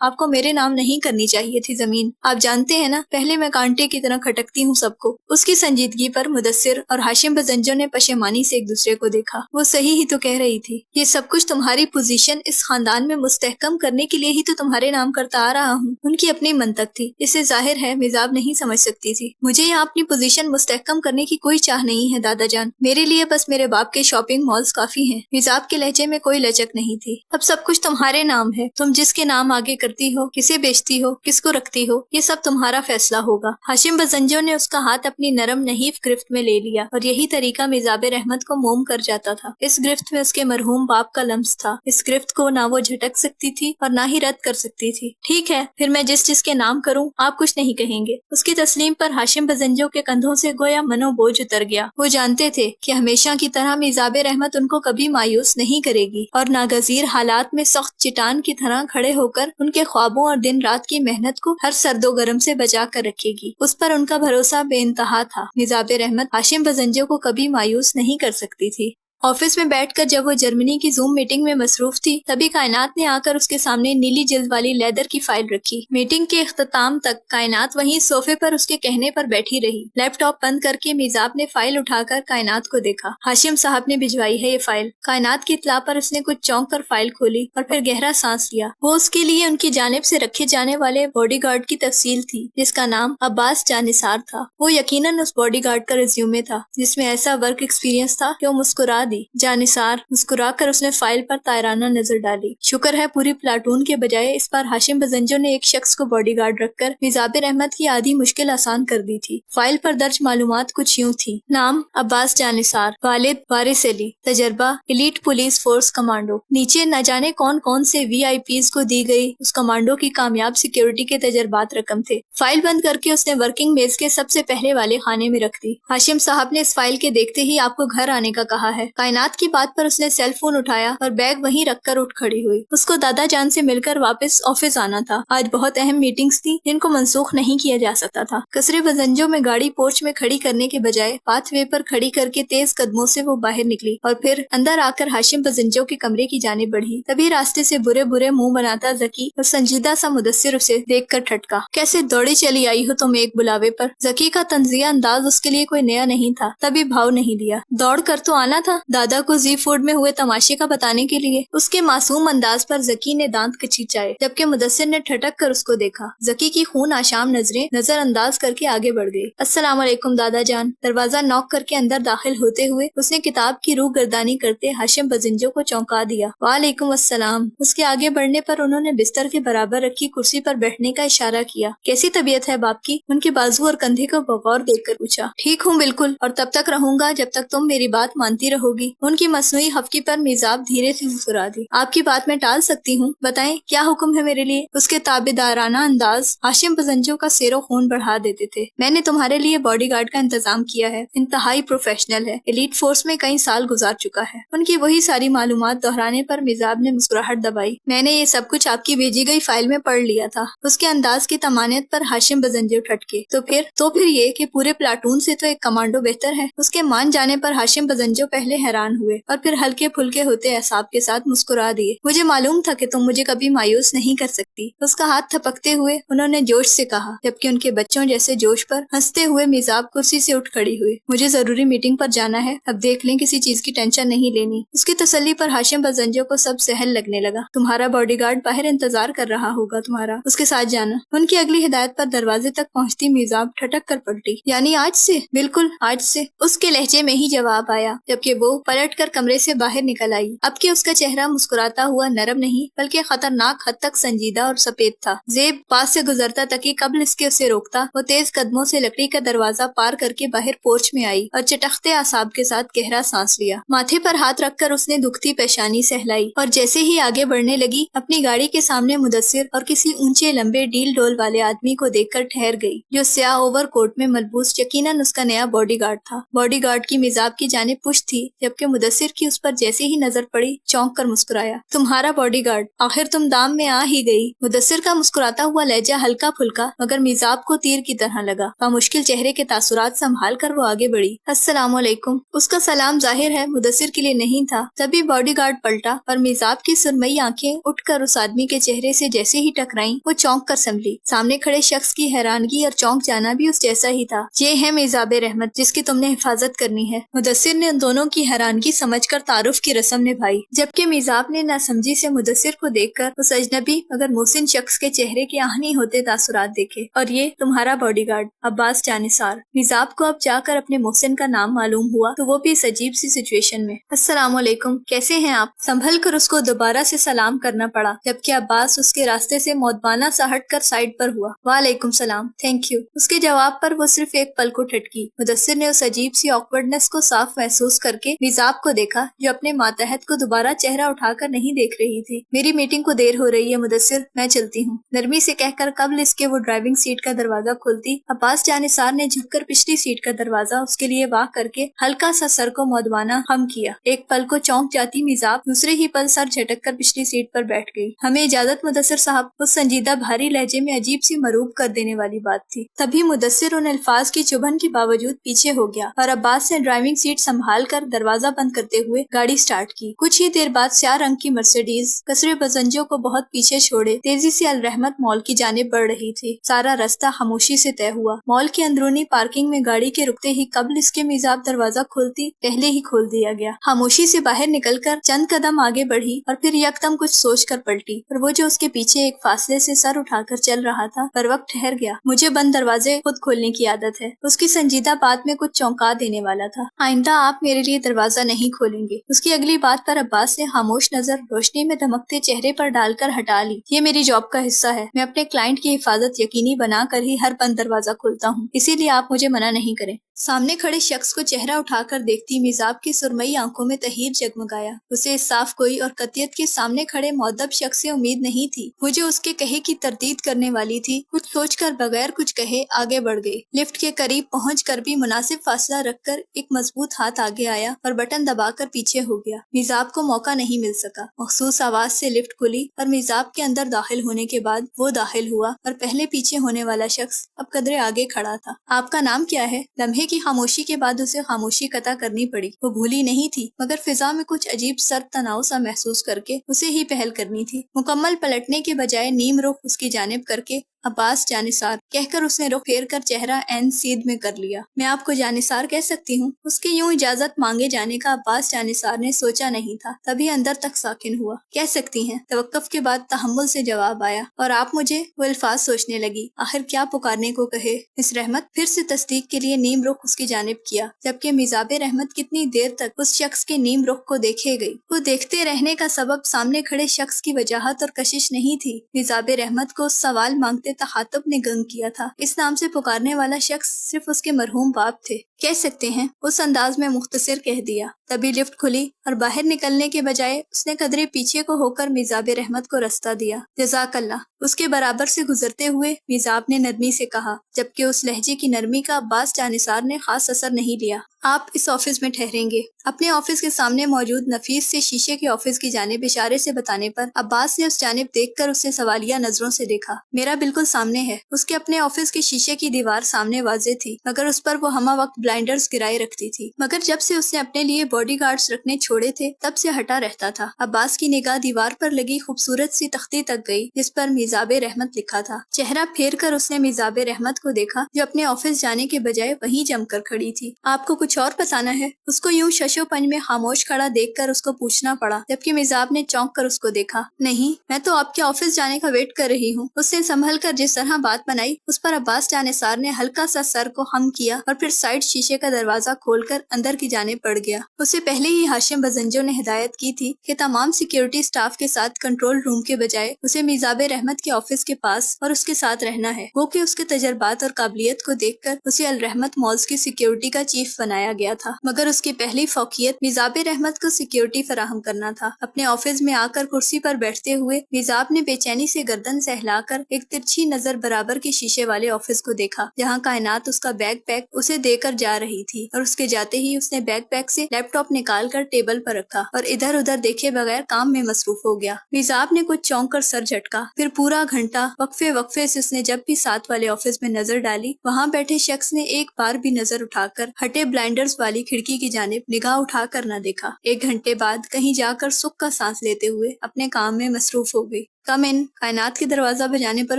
آپ کو میرے نام نہیں کرنی چاہیے تھی زمین. آپ جانتے ہیں نا پہلے میں کانٹے کی طرح کھٹکتی ہوں سب کو. اس کی سنجیدگی پر مدثر اور ہاشم بزنجو نے پشیمانی سے ایک دوسرے کو دیکھا. وہ صحیح ہی تو کہہ رہی تھی. یہ سب کچھ تمہاری پوزیشن اس خاندان میں مستحکم کرنے کے لیے ہی تو تمہارے نام کرتا آ رہا ہوں. ان کی اپنی منطق تھی. اسے ظاہر ہے میزاب نہیں سمجھ سکتی تھی. مجھے یہاں اپنی پوزیشن مستحکم کرنے کی کوئی چاہ نہیں ہے دادا جان. میرے لیے بس میرے باپ کے شاپنگ مالز کافی ہیں. میزاب کے لہجے میں کوئی لچک نہیں تھی. اب سب کچھ تمہارے نام ہے. تم جس کے نام آگے کرتی ہو، کسے بیچتی ہو، کس کو رکھتی ہو، یہ سب تمہارا فیصلہ ہوگا. ہاشم بزنجو نے اس کا ہاتھ اپنی نرم نحیف گرفت میں لے لیا اور یہی طریقہ میزاب رحمت کو موم کر جاتا تھا. اس گرفت میں اس کے مرحوم باپ کا لمس تھا. اس گرفت کو نہ وہ جھٹک سکتی تھی اور نہ ہی رد کر سکتی تھی. ٹھیک ہے پھر میں جس کے نام کروں آپ کچھ نہیں کہیں گے. اس کی تسلیم پر ہاشم بزنجو کے کندھوں سے گویا منو بوجھ اتر گیا. وہ جانتے تھے کہ ہمیشہ کی طرح میزاب رحمت ان کو کبھی مایوس نہیں کرے گی اور ناگزیر حالات میں سخت چٹان کی طرح کھڑے ہو کر ان کے خوابوں اور دن رات کی محنت کو ہر سرد و گرم سے بچا کر رکھے گی. اس پر ان کا بھروسہ بے انتہا تھا. میزاب رحمت ہاشم بزنجو کو کبھی مایوس نہیں کر سکتی تھی. آفس میں بیٹھ کر جب وہ جرمنی کی زوم میٹنگ میں مصروف تھی تبھی کائنات نے آ کر اس کے سامنے نیلی جلد والی لیدر کی فائل رکھی. میٹنگ کے اختتام تک کائنات وہیں صوفے پر اس کے کہنے پر بیٹھی رہی. لیپ ٹاپ بند کر کے میزاب نے فائل اٹھا کر کائنات کو دیکھا. ہاشم صاحب نے بھجوائی ہے یہ فائل. کائنات کی اطلاع پر اس نے کچھ چونک کر فائل کھولی اور پھر گہرا سانس لیا. وہ اس کے لیے ان کی جانب سے رکھے جانے والے باڈی گارڈ کی تفصیل تھی جس کا نام عباس جانثار تھا. وہ یقیناً اس باڈی گارڈ کا ریزیومے تھا جس میں ایسا ورک ایکسپیرینس تھا کہ وہ مسکرا دی. جانثار مسکرا کر اس نے فائل پر طائرانہ نظر ڈالی. شکر ہے پوری پلاٹون کے بجائے اس بار ہاشم بزنجو نے ایک شخص کو باڈی گارڈ رکھ کر میزاب رحمت کی آدھی مشکل آسان کر دی تھی. فائل پر درج معلومات کچھ یوں تھی. نام عباس جانثار، والد وارث علی، تجربہ ایلیٹ پولیس فورس کمانڈو. نیچے نہ جانے کون کون سے وی آئی پیز کو دی گئی اس کمانڈو کی کامیاب سیکیورٹی کے تجربات رقم تھے. فائل بند کر کے اس نے ورکنگ میز کے سب سے پہلے والے خانے میں رکھ دی. ہاشم صاحب نے اس فائل کے دیکھتے ہی آپ کو گھر آنے کا کہا ہے. کائنات کی بات پر اس نے سیل فون اٹھایا اور بیگ وہیں رکھ کر اٹھ کھڑی ہوئی. اس کو دادا جان سے مل کر واپس آفس آنا تھا. آج بہت اہم میٹنگز تھی جن کو منسوخ نہیں کیا جا سکتا تھا. قصر بزنجو میں گاڑی پورچ میں کھڑی کرنے کے بجائے پاتھ وے پر کھڑی کر کے تیز قدموں سے وہ باہر نکلی اور پھر اندر آ کر ہاشم بزنجو کے کمرے کی جانب بڑھی. تبھی راستے سے برے برے منہ بناتا ذکی اور سنجیدہ سا مدثر اسے دیکھ کر ٹھٹکا. کیسے دوڑی چلی آئی ہو تم ایک بلاوے پر. ذکی کا طنزیہ انداز اس کے لیے کوئی نیا نہیں تھا. تبھی بھاؤ نہیں دیا. دوڑ کر تو آنا تھا دادا کو زی فوڈ میں ہوئے تماشے کا بتانے کے لیے. اس کے معصوم انداز پر ذکی نے دانت کچیچائے جبکہ مدثر نے ٹھٹک کر اس کو دیکھا. ذکی کی خون آشام نظریں نظر انداز کر کے آگے بڑھ گئی. السلام علیکم دادا جان. دروازہ نوک کر کے اندر داخل ہوتے ہوئے اس نے کتاب کی روح گردانی کرتے ہاشم بزنجو کو چونکا دیا. وعلیکم السلام. اس کے آگے بڑھنے پر انہوں نے بستر کے برابر رکھی کرسی پر بیٹھنے کا اشارہ کیا. کیسی طبیعت ہے باپ کی؟ ان کے بازو اور کندھے کو بغور دیکھ کر پوچھا. ٹھیک ہوں بالکل، اور تب تک رہوں گا جب تک تم میری بات مانتی رہو گی. ان کی مصنوعی خفگی پر میزاب دھیرے سے مسکرا دی. آپ کی بات میں ٹال سکتی ہوں، بتائیں کیا حکم ہے میرے لیے. اس کے تابعدارانہ انداز ہاشم بزنجو کا سیر و خون بڑھا دیتے تھے. میں نے تمہارے لیے باڈی گارڈ کا انتظام کیا ہے. انتہائی پروفیشنل ہے. ایلیٹ فورس میں کئی سال گزار چکا ہے. ان کی وہی ساری معلومات دہرانے پر میزاب نے مسکراہٹ دبائی. میں نے یہ سب کچھ آپ کی بھیجی گئی فائل میں پڑھ لیا تھا. اس کے انداز کی طمانینت پر ہاشم بزنجو ٹھٹکے. تو پھر یہ کہ پورے پلاٹون سے تو ایک کمانڈو بہتر ہے. اس کے مان جانے پر ہاشم بزنجو پہلے حیران ہوئے اور پھر ہلکے پھلکے ہوتے اعصاب کے ساتھ مسکرا دیے. مجھے معلوم تھا کہ تم مجھے کبھی مایوس نہیں کر سکتی. اس کا ہاتھ تھپکتے ہوئے انہوں نے جوش سے کہا جبکہ ان کے بچوں جیسے جوش پر ہنستے ہوئے میزاب کرسی سے اٹھ کھڑی ہوئی. مجھے ضروری میٹنگ پر جانا ہے. اب دیکھ لیں کسی چیز کی ٹینشن نہیں لینی. اس کی تسلی پر ہاشم بزنجو کو سب سہل لگنے لگا. تمہارا باڈی گارڈ باہر انتظار کر رہا ہوگا. تمہارا اس کے ساتھ جانا. ان کی اگلی ہدایت پر دروازے تک پہنچتی میزاب ٹھٹک کر پلٹی. یعنی آج سے؟ بالکل آج سے. اس کے لہجے میں ہی جواب آیا جبکہ وہ پلٹ کر کمرے سے باہر نکل آئی. اب کہ اس کا چہرہ مسکراتا ہوا نرم نہیں بلکہ خطرناک حد تک سنجیدہ اور سفید تھا. زیب پاس سے گزرتا تکی قبل اس کے اسے روکتا وہ تیز قدموں سے لکڑی کا دروازہ پار کر کے باہر پورچ میں آئی اور چٹختے اعصاب کے ساتھ گہرا سانس لیا. ماتھے پر ہاتھ رکھ کر اس نے دکھتی پیشانی سہلائی اور جیسے ہی آگے بڑھنے لگی اپنی گاڑی کے سامنے مدثر اور کسی اونچے لمبے ڈیل ڈول والے آدمی کو دیکھ کر ٹھہر گئی جو سیاہ اوور کوٹ میں ملبوس یقیناً اس کا نیا باڈی گارڈ تھا. باڈی گارڈ کی میزاب کی جانب پشت تھی جبکہ مدثر کی اس پر جیسے ہی نظر پڑی چونک کر مسکرایا۔ تمہارا باڈی گارڈ، آخر تم دام میں آ ہی گئی۔ مدثر کا مسکراتا ہوا لہجہ ہلکا پھلکا مگر میزاب کو تیر کی طرح لگا۔ مشکل چہرے کے تاثرات سنبھال کر وہ آگے بڑھی۔ السلام علیکم۔ اس کا سلام ظاہر ہے مدثر کے لیے نہیں تھا، تبھی باڈی گارڈ پلٹا اور میزاب کی سرمئی آنکھیں اٹھ کر اس آدمی کے چہرے سے جیسے ہی ٹکرائیں وہ چونک کر سنبھلی۔ سامنے کھڑے شخص کی حیرانگی اور چونک جانا بھی اس جیسا ہی تھا۔ یہ ہے میزاب رحمت جس کی تم نے حفاظت کرنی ہے۔ مدثر نے ان دونوں کی حیرانگی سمجھ کر تعارف کی رسم نبھائی، جبکہ میزاب نے ناسمجھی سے مدثر کو دیکھ کر اس اجنبی مگر محسن شخص کے چہرے کے آہنی ہوتے تاثرات دیکھے۔ اور یہ تمہارا باڈی گارڈ عباس جانثار۔ میزاب کو اب جا کر اپنے محسن کا نام معلوم ہوا تو وہ بھی اس عجیب سی سچویشن میں۔ السلام علیکم، کیسے ہیں آپ؟ سنبھل کر اس کو دوبارہ سے سلام کرنا پڑا، جبکہ عباس اس کے راستے سے مودبانہ سا ہٹ کر سائڈ پر ہوا۔ وعلیکم السلام، تھینک یو۔ اس کے جواب پر وہ صرف ایک پل کو ٹھٹکی۔ مدثر نے اس عجیب سی آکورڈنس کو صاف محسوس کر کے میزاب کو دیکھا جو اپنے ماتحت کو دوبارہ چہرہ اٹھا کر نہیں دیکھ رہی تھی۔ میری میٹنگ کو دیر ہو رہی ہے مدثر، میں چلتی ہوں، نرمی سے کہہ کر قبل اس کے وہ ڈرائیونگ سیٹ کا دروازہ کھولتی عباس جانثار نے جھک کر پچھلی سیٹ کا دروازہ اس کے لیے واہ کر کے ہلکا سا سر کو مودبانہ خم کیا۔ ایک پل کو چونک جاتی میزاب دوسرے ہی پل سر جھٹک کر پچھلی سیٹ پر بیٹھ گئی۔ ہمیں اجازت مدثر صاحب، اس سنجیدہ بھاری لہجے میں عجیب سی مروب کر دینے والی بات تھی۔ تبھی مدثر ان الفاظ کی چبھن کے باوجود پیچھے ہو گیا اور عباس نے ڈرائیونگ سیٹ سنبھال کر دروازہ بند کرتے ہوئے گاڑی سٹارٹ کی۔ کچھ ہی دیر بعد سیاہ رنگ کی مرسیڈیز کثرے بزنجوں کو بہت پیچھے چھوڑے تیزی سے الرحمت مال کی جانب بڑھ رہی تھی۔ سارا راستہ خاموشی سے طے ہوا۔ مال کی اندرونی پارکنگ میں گاڑی کے رکتے ہی قبل اس کے میزاب دروازہ کھولتی پہلے ہی کھول دیا گیا۔ خاموشی سے باہر نکل کر چند قدم آگے بڑھی اور پھر یکدم کچھ سوچ کر پلٹی، اور وہ جو اس کے پیچھے ایک فاصلے سے سر اٹھا کر چل رہا تھا پر وقت ٹھہر گیا۔ مجھے بند دروازے خود کھولنے کی عادت ہے۔ اس کی سنجیدہ بات میں کچھ چونکا دینے والا تھا۔ آئندہ آپ میرے لیے دروازہ نہیں کھولیں گے۔ اس کی اگلی بات پر عباس نے خاموش نظر روشنی میں دھمکتے چہرے پر ڈال کر ہٹا لی۔ یہ میری جاب کا حصہ ہے، میں اپنے کلائنٹ کی حفاظت یقینی بنا کر ہی ہر بند دروازہ کھولتا ہوں، اسی لیے آپ مجھے منع نہیں کریں۔ سامنے کھڑے شخص کو چہرہ اٹھا کر دیکھتی میزاب کی سرمئی آنکھوں میں تحیر جگمگایا۔ اسے اس صاف گوئی اور قطعیت کے سامنے کھڑے مؤدب شخص سے امید نہیں تھی۔ وہ جو اس کے کہے کی تردید کرنے والی تھی، کچھ سوچ کر بغیر کچھ کہے آگے بڑھ گئی۔ لفٹ کے قریب پہنچ کر بھی مناسب فاصلہ رکھ کر ایک مضبوط ہاتھ آگے آیا اور بٹن دبا کر پیچھے ہو گیا۔ میزاب کو موقع نہیں مل سکا۔ مخصوص آواز سے لفٹ کھلی اور میزاب کے اندر داخل ہونے کے بعد وہ داخل ہوا اور پہلے پیچھے ہونے والا شخص اب قدرے آگے کھڑا تھا۔ آپ کا نام کیا ہے؟ لمحے کی خاموشی کے بعد اسے خاموشی قطع کرنی پڑی۔ وہ بھولی نہیں تھی مگر فضا میں کچھ عجیب سرد تناؤ سا محسوس کر کے اسے ہی پہل کرنی تھی۔ مکمل پلٹنے کے بجائے نیم رخ اس کی جانب کر کے عباس جانثار کہہ کر اس نے رخ پھیر کر چہرہ عین سید میں کر لیا۔ میں آپ کو جانثار کہہ سکتی ہوں؟ اس کے یوں اجازت مانگے جانے کا عباس جانثار نے سوچا نہیں تھا، تبھی اندر تک ساکن ہوا۔ کہہ سکتی ہیں، توقف کے بعد تحمل سے جواب آیا۔ اور آپ مجھے؟ وہ الفاظ سوچنے لگی، آخر کیا پکارنے کو کہے۔ مس رحمت؟ پھر سے تصدیق کے لیے نیم رخ اس کی جانب کیا، جبکہ میزاب رحمت کتنی دیر تک اس شخص کے نیم رخ کو دیکھے گئی۔ وہ دیکھتے رہنے کا سبب سامنے کھڑے شخص کی وجاہت اور کشش نہیں تھی۔ میزاب رحمت کو سوال مانگتے تخاطب نے گنگ کیا تھا۔ اس نام سے پکارنے والا شخص صرف اس کے مرحوم باپ تھے۔ کہہ سکتے ہیں، اس انداز میں مختصر کہہ دیا۔ تبھی لفٹ کھلی اور باہر نکلنے کے بجائے اس نے قدرے پیچھے کو ہو کر میزاب رحمت کو رستہ دیا۔ جزاک اللہ۔ اس کے برابر سے گزرتے ہوئے میزاب نے نرمی سے کہا، جبکہ اس لہجے کی نرمی کا عباس جانثار نے خاص اثر نہیں لیا۔ آپ اس آفس میں ٹھہریں گے۔ اپنے آفس کے سامنے موجود نفیس سے شیشے کے آفس کی جانب اشارے سے بتانے پر عباس نے اس جانب دیکھ کر اسے سوالیہ نظروں سے دیکھا۔ میرا بالکل سامنے ہے۔ اس کے اپنے آفس کے شیشے کی دیوار سامنے واضح تھی مگر اس پر وہ ہمہ وقت بلائنڈرز گرائے رکھتی تھی، مگر جب سے اس نے اپنے لیے باڈی گارڈز رکھنے چھوڑے تھے تب سے ہٹا رہتا تھا۔ عباس کی نگاہ دیوار پر لگی خوبصورت سی تختی تک گئی جس پر میزاب رحمت لکھا تھا۔ چہرہ پھیر کر اس نے میزاب رحمت کو دیکھا جو اپنے آفس جانے کے بجائے وہیں جم کر کھڑی تھی۔ آپ کو کچھ اور بتانا ہے؟ اس کو یوں شش و پنج میں خاموش کھڑا دیکھ کر اس کو پوچھنا پڑا، جبکہ میزاب نے چونک کر اس کو دیکھا۔ نہیں، میں تو آپ کے آفس جانے کا ویٹ کر رہی ہوں۔ اس نے سنبھل کر جس طرح بات بنائی اس پر عباس جانثار نے ہلکا سا سر کو خم کیا اور پھر سائڈ شیشے کا دروازہ کھول کر اندر کی جانب بڑھ گیا۔ اسے پہلے ہی ہاشم بزنجو نے ہدایت کی تھی کہ تمام سیکیورٹی سٹاف کے ساتھ کنٹرول روم کے بجائے اسے میزاب رحمت کے آفس کے پاس اور اس کے ساتھ رہنا ہے۔ وہ کہ اس کے تجربات اور قابلیت کو دیکھ کر اسے الرحمت مالز کی سیکیورٹی کا چیف بنایا بنایا گیا تھا، مگر اس کی پہلی فوقیت میزاب رحمت کو سیکیورٹی فراہم کرنا تھا۔ اپنے آفس میں آ کر کرسی پر بیٹھتے ہوئے میزاب نے بے چینی سے گردن سہلا کر ایک ترچھی نظر برابر کے شیشے والے آفس کو دیکھا، جہاں کائنات اس کا بیگ پیک اسے دے کر جا رہی تھی، اور اس کے جاتے ہی اس نے بیگ پیک سے لیپ ٹاپ نکال کر ٹیبل پر رکھا اور ادھر ادھر دیکھے بغیر کام میں مصروف ہو گیا۔ میزاب نے کچھ چونک کر سر جھٹکا، پھر پورا گھنٹہ وقفے سے اس نے جب بھی ساتھ والے آفس میں نظر ڈالی، وہاں بیٹھے شخص نے ایک بار بھی نظر اٹھا کر ہٹے بلائنڈرز والی کھڑکی کی جانب نگاہ اٹھا کر نہ دیکھا۔ ایک گھنٹے بعد کہیں جا کر سکھ کا سانس لیتے ہوئے اپنے کام میں مصروف ہو گئی۔ کم ان، کائنات کے دروازہ بجانے پر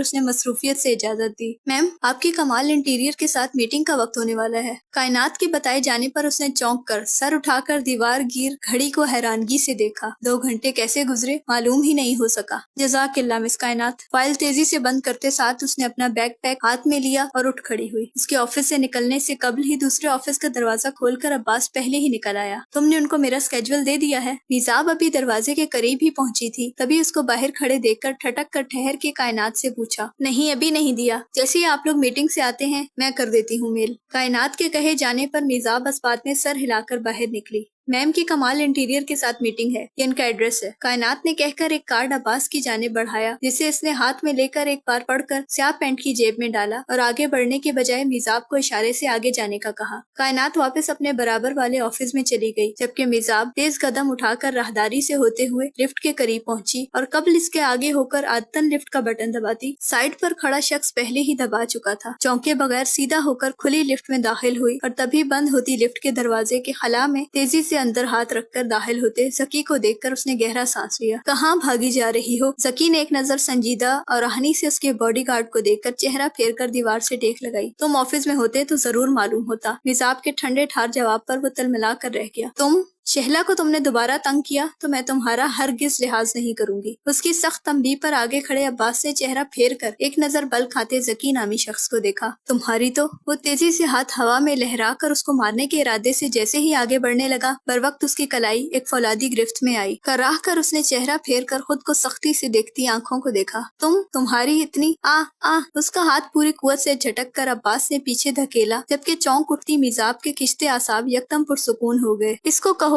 اس نے مصروفیت سے اجازت دی۔ میم، آپ کی کمال انٹیریئر کے ساتھ میٹنگ کا وقت ہونے والا ہے۔ کائنات کے بتائے جانے پر اس نے چونک کر سر اٹھا کر دیوار گیر گھڑی کو حیرانگی سے دیکھا۔ 2 گھنٹے کیسے گزرے معلوم ہی نہیں ہو سکا۔ جزاک اللہ مس کائنات۔ فائل تیزی سے بند کرتے ساتھ اس نے اپنا بیگ پیک ہاتھ میں لیا اور اٹھ کھڑی ہوئی۔ اس کے آفس سے نکلنے سے قبل ہی دوسرے آفس کا دروازہ کھول کر عباس پہلے ہی نکل آیا۔ تم نے ان کو میرا اسکیجول دے دیا ہے؟ میزاب ابھی دروازے کے قریب ہی پہنچی تھی، تبھی اس کو باہر کھڑے دیکھ کر ٹھٹک کر ٹھہر کے کائنات سے پوچھا۔ نہیں، ابھی نہیں دیا، جیسے ہی آپ لوگ میٹنگ سے آتے ہیں میں کر دیتی ہوں میل۔ کائنات کے کہے جانے پر میزاب اس بات میں سر ہلا کر باہر نکلی۔ میم کی کمال انٹیریئر کے ساتھ میٹنگ ہے، یہ ان کا ایڈریس ہے۔ کائنات نے کہہ کر ایک کارڈ عباس کی جانب بڑھایا، جسے اس نے ہاتھ میں لے کر ایک بار پڑھ کر سیاہ پینٹ کی جیب میں ڈالا اور آگے بڑھنے کے بجائے میزاب کو اشارے سے آگے جانے کا کہا۔ کائنات واپس اپنے برابر والے آفس میں چلی گئی، جبکہ میزاب تیز قدم اٹھا کر راہداری سے ہوتے ہوئے لفٹ کے قریب پہنچی اور قبل اس کے آگے ہو کر عادتاً لفٹ کا بٹن دباتی، سائڈ پر کھڑا شخص پہلے ہی دبا چکا تھا۔ چونکے بغیر سیدھا ہو کر کھلی لفٹ میں داخل ہوئی اور تبھی بند ہوتی لفٹ کے دروازے کے خلا میں تیزی سے اندر ہاتھ رکھ کر داخل ہوتے زکی کو دیکھ کر اس نے گہرا سانس لیا۔ کہاں بھاگی جا رہی ہو؟ زکی نے ایک نظر سنجیدہ اور آہنی سے اس کے باڈی گارڈ کو دیکھ کر چہرہ پھیر کر دیوار سے ٹیک لگائی۔ تم آفس میں ہوتے تو ضرور معلوم ہوتا۔ میزاب کے ٹھنڈے ٹھار جواب پر وہ تلملا کر رہ گیا۔ تم شہلا کو تم نے دوبارہ تنگ کیا تو میں تمہارا ہرگز لحاظ نہیں کروں گی۔ اس کی سخت تنبیہ پر آگے کھڑے عباس نے چہرہ پھیر کر ایک نظر بل کھاتے زکی نامی شخص کو دیکھا۔ تمہاری تو؟ وہ تیزی سے ہاتھ ہوا میں لہرا کر اس کو مارنے کے ارادے سے جیسے ہی آگے بڑھنے لگا، بروقت اس کی کلائی ایک فولادی گرفت میں آئی۔ کراہ کر اس نے چہرہ پھیر کر خود کو سختی سے دیکھتی آنکھوں کو دیکھا۔ تمہاری اتنی اس کا ہاتھ پوری قوت سے جھٹک کر عباس نے پیچھے دھکیلا، جبکہ چونک اٹھتی میزاب کے کشتے اعصاب یکدم پرسکون ہو گئے۔ اس کو کہو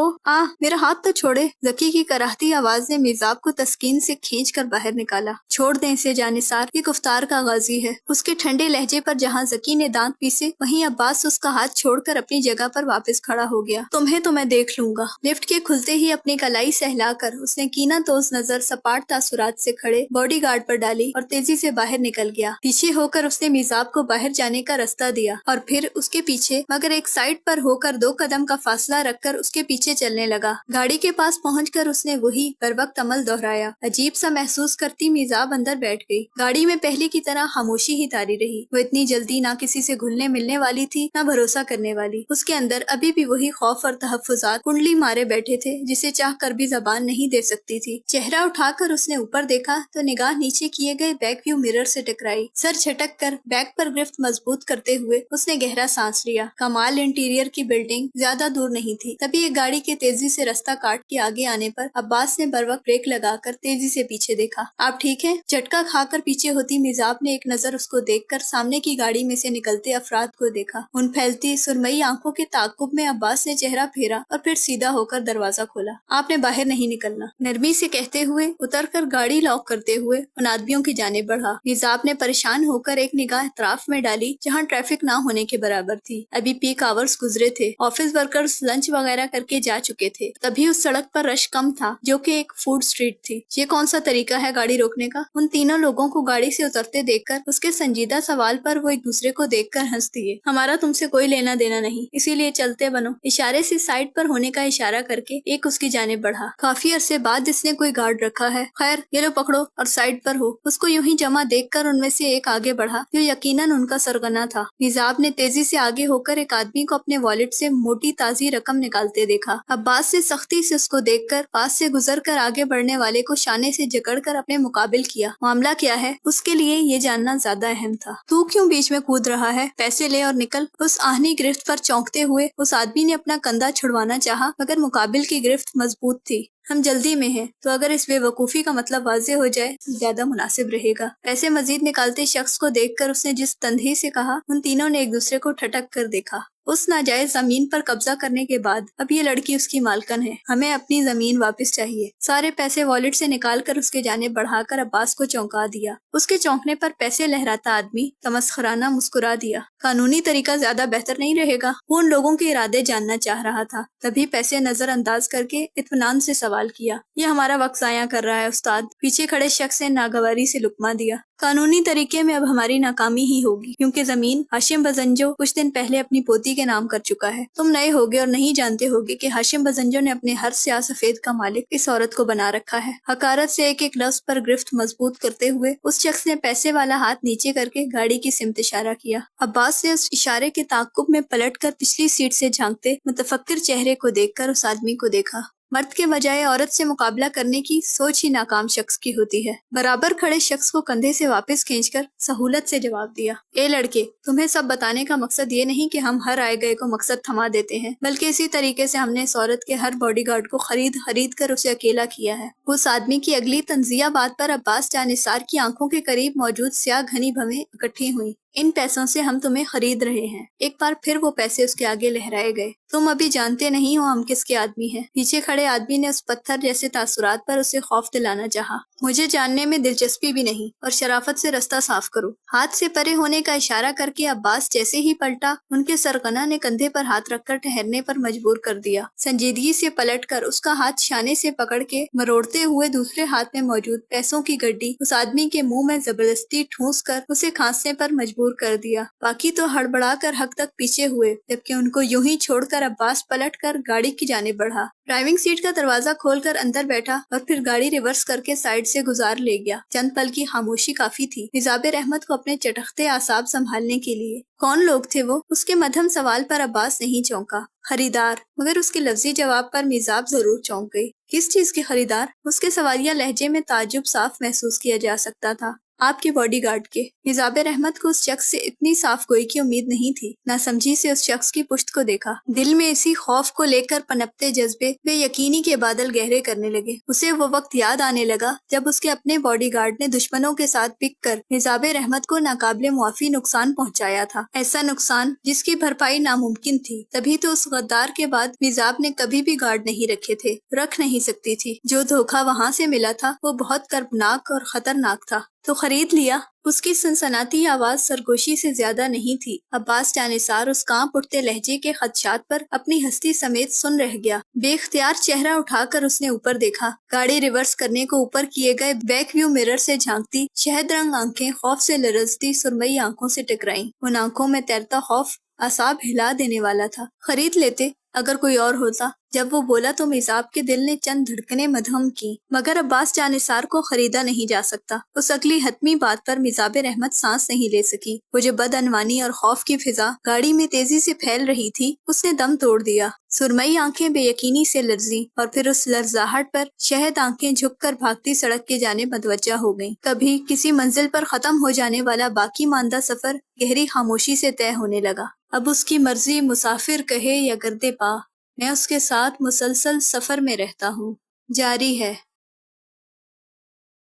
میرا ہاتھ تو چھوڑے۔ زکی کی کراہتی آواز نے میزاب کو تسکین سے کھینچ کر باہر نکالا۔ چھوڑ دیں اسے جانثار، یہ گفتار کا غازی ہے۔ اس کے ٹھنڈے لہجے پر جہاں زکی نے دانت پیسے، وہیں عباس اس کا ہاتھ چھوڑ کر اپنی جگہ پر واپس کھڑا ہو گیا۔ تمہیں تو میں دیکھ لوں گا۔ لفٹ کے کھلتے ہی اپنی کلائی سہلا کر اس نے کینہ توز نظر سپاٹ تاثرات سے کھڑے باڈی گارڈ پر ڈالی اور تیزی سے باہر نکل گیا۔ پیچھے ہو کر اس نے میزاب کو باہر جانے کا رستہ دیا اور پھر اس کے پیچھے مگر ایک سائڈ پر ہو کر 2 قدم کا فاصلہ رکھ کر اس کے پیچھے چلنے لگا۔ گاڑی کے پاس پہنچ کر اس نے وہی بروقت عمل دہرایا۔ عجیب سا محسوس کرتی میزاب اندر بیٹھ گئی۔ گاڑی میں پہلے کی طرح خاموشی ہی طاری رہی۔ وہ اتنی جلدی نہ کسی سے گھلنے ملنے والی تھی، نہ بھروسہ کرنے والی۔ اس کے اندر ابھی بھی وہی خوف اور تحفظات کنڈلی مارے بیٹھے تھے، جسے چاہ کر بھی زبان نہیں دے سکتی تھی۔ چہرہ اٹھا کر اس نے اوپر دیکھا تو نگاہ نیچے کیے گئے بیک ویو مرر سے ٹکرائی۔ سر جھٹک کر بیک پر گرفت مضبوط کرتے ہوئے اس نے گہرا سانس لیا۔ کمال انٹیریئر کی بلڈنگ زیادہ دور نہیں تھی، تبھی ایک گاڑی کے تیزی سے رستہ کاٹ کے آگے آنے پر عباس نے بروقت بریک لگا کر تیزی سے پیچھے دیکھا۔ آپ ٹھیک ہیں؟ جھٹکا کھا کر پیچھے ہوتی میزاب نے ایک نظر اس کو دیکھ کر سامنے کی گاڑی میں سے نکلتے افراد کو دیکھا۔ ان پھیلتی سرمئی آنکھوں کے تعاقب میں عباس نے چہرہ پھیرا اور پھر سیدھا ہو کر دروازہ کھولا۔ آپ نے باہر نہیں نکلنا، نرمی سے کہتے ہوئے اتر کر گاڑی لاک کرتے ہوئے ان آدمیوں کی جانب بڑھا۔ میزاب نے پریشان ہو کر ایک نگاہ اطراف میں ڈالی جہاں ٹریفک نہ ہونے کے برابر تھی۔ ابھی پیک آورز گزرے تھے، آفس ورکرز لنچ وغیرہ کر کے جا چکے تھے، تبھی اس سڑک پر رش کم تھا جو کہ ایک فوڈ سٹریٹ تھی۔ یہ کون سا طریقہ ہے گاڑی روکنے کا؟ ان تینوں لوگوں کو گاڑی سے اترتے دیکھ کر اس کے سنجیدہ سوال پر وہ ایک دوسرے کو دیکھ کر ہنس دیے۔ ہمارا تم سے کوئی لینا دینا نہیں، اسی لیے چلتے بنو۔ اشارے سے سائڈ پر ہونے کا اشارہ کر کے ایک اس کی جانب بڑھا۔ کافی عرصے بعد اس نے کوئی گارڈ رکھا ہے، خیر یہ لو پکڑو اور سائڈ پر ہو۔ اس کو یوں ہی جمع دیکھ کر ان میں سے ایک آگے بڑھا جو یقیناً ان کا سرغنہ تھا۔ میزاب نے تیزی سے آگے ہو کر ایک آدمی کو اپنے والیٹ سے موٹی تازی رقم نکالتے دیکھا۔ عباس نے سختی سے اس کو دیکھ کر پاس سے گزر کر آگے بڑھنے والے کو شانے سے جکڑ کر اپنے مقابل کیا۔ معاملہ کیا ہے؟ اس کے لیے یہ جاننا زیادہ اہم تھا۔ تو کیوں بیچ میں کود رہا ہے؟ پیسے لے اور نکل۔ اس آہنی گرفت پر چونکتے ہوئے اس آدمی نے اپنا کندھا چھڑوانا چاہا، مگر مقابل کی گرفت مضبوط تھی۔ ہم جلدی میں ہیں، تو اگر اس بے وقوفی کا مطلب واضح ہو جائے تو زیادہ مناسب رہے گا۔ پیسے مزید نکالتے شخص کو دیکھ کر اس نے جس تندہی سے کہا، ان تینوں نے ایک دوسرے کو ٹھٹک کر دیکھا۔ اس ناجائز زمین پر قبضہ کرنے کے بعد اب یہ لڑکی اس کی مالکن ہے، ہمیں اپنی زمین واپس چاہیے۔ سارے پیسے والیٹ سے نکال کر اس کے جانب بڑھا کر عباس کو چونکا دیا۔ اس کے چونکنے پر پیسے لہراتا آدمی تمسخرانہ مسکرا دیا۔ قانونی طریقہ زیادہ بہتر نہیں رہے گا؟ وہ ان لوگوں کے ارادے جاننا چاہ رہا تھا، تبھی پیسے نظر انداز کر کے اطمینان سے سوال کیا۔ یہ ہمارا وقت ضائع کر رہا ہے استاد، پیچھے کھڑے شخص نے ناگواری سے لقمہ دیا۔ قانونی طریقے میں اب ہماری ناکامی ہی ہوگی، کیونکہ زمین ہاشم بزنجو کچھ دن پہلے اپنی پوتی کے نام کر چکا ہے۔ تم نئے ہوگے اور نہیں جانتے ہوگے کہ ہاشم بزنجو نے اپنے ہر سیاہ سفید کا مالک اس عورت کو بنا رکھا ہے۔ حقارت سے ایک ایک لفظ پر گرفت مضبوط کرتے ہوئے اس شخص نے پیسے والا ہاتھ نیچے کر کے گاڑی کی سمت اشارہ کیا۔ عباس نے اس اشارے کے تعاقب میں پلٹ کر پچھلی سیٹ سے جھانکتے متفکر چہرے کو دیکھ کر اس آدمی کو دیکھا۔ مرد کے بجائے عورت سے مقابلہ کرنے کی سوچ ہی ناکام شخص کی ہوتی ہے۔ برابر کھڑے شخص کو کندھے سے واپس کھینچ کر سہولت سے جواب دیا، اے لڑکے، تمہیں سب بتانے کا مقصد یہ نہیں کہ ہم ہر آئے گئے کو مقصد تھما دیتے ہیں، بلکہ اسی طریقے سے ہم نے اس عورت کے ہر باڈی گارڈ کو خرید کر اسے اکیلا کیا ہے۔ اس آدمی کی اگلی تنزیہ بات پر عباس جانثار کی آنکھوں کے قریب موجود سیاہ گھنی بھویں اکٹھی ہوئیں۔ ان پیسوں سے ہم تمہیں خرید رہے ہیں۔ ایک بار پھر وہ پیسے اس کے آگے لہرائے گئے۔ تم ابھی جانتے نہیں ہو ہم کس کے آدمی ہیں۔ پیچھے کھڑے آدمی نے اس پتھر جیسے تاثرات پر اسے خوف دلانا چاہا۔ مجھے جاننے میں دلچسپی بھی نہیں، اور شرافت سے رستہ صاف کرو۔ ہاتھ سے پرے ہونے کا اشارہ کر کے عباس جیسے ہی پلٹا، ان کے سرغنہ نے کندھے پر ہاتھ رکھ کر ٹھہرنے پر مجبور کر دیا۔ سنجیدگی سے پلٹ کر اس کا ہاتھ شانے سے پکڑ کے مروڑتے ہوئے دوسرے ہاتھ میں موجود پیسوں کی گڈی اس آدمی کے منہ میں زبردستی ٹھونس کر اسے کھانسنے پر مجبور کر دیا۔ باقی تو ہڑبڑا کر حق تک پیچھے ہوئے، جبکہ ان کو یوں ہی چھوڑ کر عباس پلٹ کر گاڑی کی جانب بڑھا۔ ڈرائیونگ سیٹ کا دروازہ کھول کر اندر بیٹھا اور پھر گاڑی ریورس کر کے سائیڈ سے گزار لے گیا۔ چند پل کی خاموشی کافی تھی نظام رحمت کو اپنے چٹختے اعصاب سنبھالنے کے لیے۔ کون لوگ تھے وہ؟ اس کے مدھم سوال پر عباس نہیں چونکا۔ خریدار، مگر اس کے لفظی جواب پر میزاب ضرور چونک گئی۔ کس چیز کے خریدار؟ اس کے سوالیہ لہجے میں تعجب صاف محسوس کیا جا سکتا تھا۔ آپ کے باڈی گارڈ کے۔ نظام رحمت کو اس شخص سے اتنی صاف گوئی کی امید نہیں تھی۔ ناسمجھی سے اس شخص کی پشت کو دیکھا۔ دل میں اسی خوف کو لے کر پنپتے جذبے بے یقینی کے بادل گہرے کرنے لگے۔ اسے وہ وقت یاد آنے لگا جب اس کے اپنے باڈی گارڈ نے دشمنوں کے ساتھ بک کر نظام رحمت کو ناقابل معافی نقصان پہنچایا تھا، ایسا نقصان جس کی بھرپائی ناممکن تھی۔ تبھی تو اس غدار کے بعد نظام نے کبھی بھی گارڈ نہیں رکھے تھے، رکھ نہیں سکتی تھی۔ جو دھوکہ وہاں سے ملا تھا وہ بہت کربناک اور خطرناک تھا۔ تو خرید لیا؟ اس کی سنسناتی آواز سرگوشی سے زیادہ نہیں تھی۔ عباس جانثار اس کانپ اٹھتے لہجے کے خدشات پر اپنی ہستی سمیت سن رہ گیا۔ بے اختیار چہرہ اٹھا کر اس نے اوپر دیکھا۔ گاڑی ریورس کرنے کو اوپر کیے گئے بیک ویو مرر سے جھانکتی شہد رنگ آنکھیں خوف سے لرزتی سرمئی آنکھوں سے ٹکرائیں۔ ان آنکھوں میں تیرتا خوف اعصاب ہلا دینے والا تھا۔ خرید لیتے اگر کوئی اور ہوتا۔ جب وہ بولا تو میزاب کے دل نے چند دھڑکنیں مدھم کی، مگر عباس جانثار کو خریدا نہیں جا سکتا۔ اس اگلی حتمی بات پر میزاب رحمت سانس نہیں لے سکی۔ وہ جو بدعنوانی اور خوف کی فضا گاڑی میں تیزی سے پھیل رہی تھی، اس نے دم توڑ دیا۔ سرمئی آنکھیں بے یقینی سے لرزیں اور پھر اس لرزاہٹ پر شہد آنکھیں جھک کر بھاگتی سڑک کے جانب متوجہ ہو گئیں۔ کبھی کسی منزل پر ختم ہو جانے والا باقی ماندہ سفر گہری خاموشی سے طے ہونے لگا۔ اب اس کی مرضی مسافر کہے یا گردے پا، میں اس کے ساتھ مسلسل سفر میں رہتا ہوں۔ جاری ہے۔